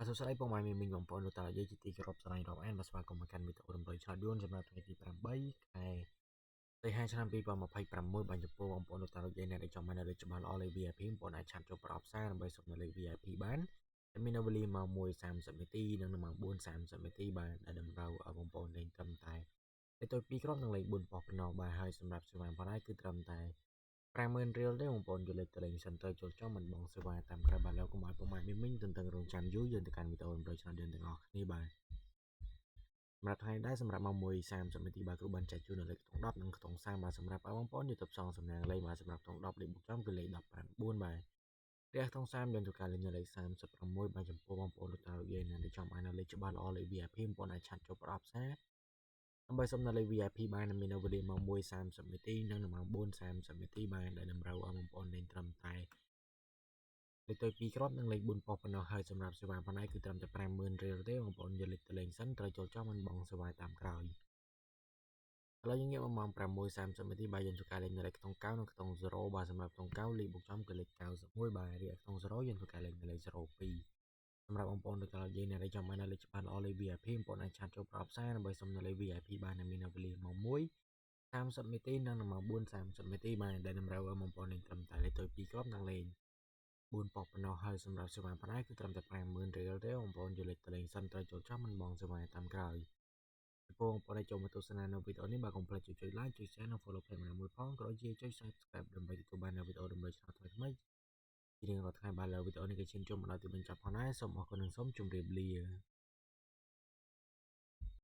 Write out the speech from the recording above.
សួស្តីពុកម៉ែមីងបងប្អូនលោកតាយាយជាទីគោរពស្រឡាញ់រាប់អានបាទស្វាគមន៍មកកាន់វីដេអូដំណើរឆ្នោតយួនសម្រាប់ថ្ងៃទី8ខែសីហាឆ្នាំ2026បាទចំពោះបងប្អូនលោកតាលោកយាយអ្នកដែលចង់បានលេខច្បាស់ល្អលេខ VIP បងប្អូនអាចឆាប់ចូលប្រអប់សារដើម្បីសុំលេខ VIP បានតែមាននៅវេលាម៉ោង1:30នាទីនិងម៉ោង4:30នាទីបាទដែលតម្រូវឲ្យបងប្អូនលេងត្រឹមតែលេខ2គ្រាប់និងលេខ4ប៉ុស្តិ៍ប៉ុណ្ណោះបាទហើយសម្រាប់សេវាបន្ថែមគឺត្រឹមតែ50,000 រៀលទេបងប្អូនយកលេខទៅលេងសិនទៅចូលចំមិនបងសេវាតាមក្រៅបាទแล้วកុំឲ្យពុកម៉ែមីងទន្ទឹងរង់ចាំយូរយើងទៅកាន់វីដេអូដំណើរឆ្នោតយើងទាំងអស់គ្នាបាទសម្រាប់ថ្ងៃដែរសម្រាប់ម៉ោង1:30នាទីបាទគ្រូបានចែកជូននៅលេខខ្ទង់10និងខ្ទង់30បាទសម្រាប់បងប្អូនយកទៅផ្សងសំណាងលេខបាទសម្រាប់ខ្ទង់10លេខបុកចំគឺលេខ159បាទរះខ្ទង់30យើងធ្វើការលេងនៅលេខ36បាទចំពោះបងប្អូនលោកតាលោកយាយណាដែលចង់បាននៅលេខច្បាស់ល្អលេខ VIP បងប្អូនអាចឆាត់ចូលប្រអប់សារដើម្បីសុំនៅលេខ VIP បានមាននៅវេលាម៉ោង1:30នាទីនិងម៉ោង4:30នាទីបាទដែលតម្រូវឲ្យបងប្អូនលេងត្រឹមតែលេខ2គ្រាប់និងលេខ4ប៉ុស្តិ៍ប៉ុណ្ណោះហើយសម្រាប់សេវាបន្ថែមគឺត្រឹមតែ50,000 រៀលទេបងប្អូនយកលេខទៅលេងសិនត្រូវចូលចំមិនបងសេវាតាមក្រោយឥឡូវយើងងាកមកម៉ោង6:30នាទីបាទយើងធ្វើការលេងនៅលេខខ្ទង់9និងខ្ទង់0បាទសម្រាប់ខ្ទង់9លេខបុកចំគឺលេខ91បាទរីឯខ្ទង់0យើងធ្វើការលេងនៅលេខ02សម្រាប់បងប្អូនលោកតាលោកយាយអ្នកដែលចង់បានលេខច្បាស់ល្អលេខ VIP បងប្អូនអាចឆាត់ចូលប្រអប់សារដើម្បីសុំនៅលេខ VIP បានមាននៅវេលាម៉ោង1:30នាទីនិងម៉ោង4:30នាទីបាទដែលតម្រូវឲ្យបងប្អូនលេងត្រឹមតែលេខ2គ្រាប់និងលេខ4ប៉ុស្តិ៍ប៉ុណ្ណោះហើយសម្រាប់សេវាបន្ថែមគឺត្រឹមតែ50,000 រៀលទេបងប្អូនយកលេខទៅលេងសិនត្រូវចូលចំមិនបងសេវាតាមក្រោយចំពោះបងប្អូនដែលចូលមកទស្សនានៅវីដេអូនេះបាទកុំភ្លេចចុច like ចុច share និង follow page មួយផងក៏ដូចជាចុច subscribe ដើម្បីទទួលបាននូវវីដេអូដំណើរឆ្នោតថ្មីៗជារៀងរាល់ថ្ងៃបាទលើវីដេអូនេះក៏ឈានចូលមកដល់ទីបញ្ចប់ផងដែរសូមអរគុណនិងសូមជម្រាបលា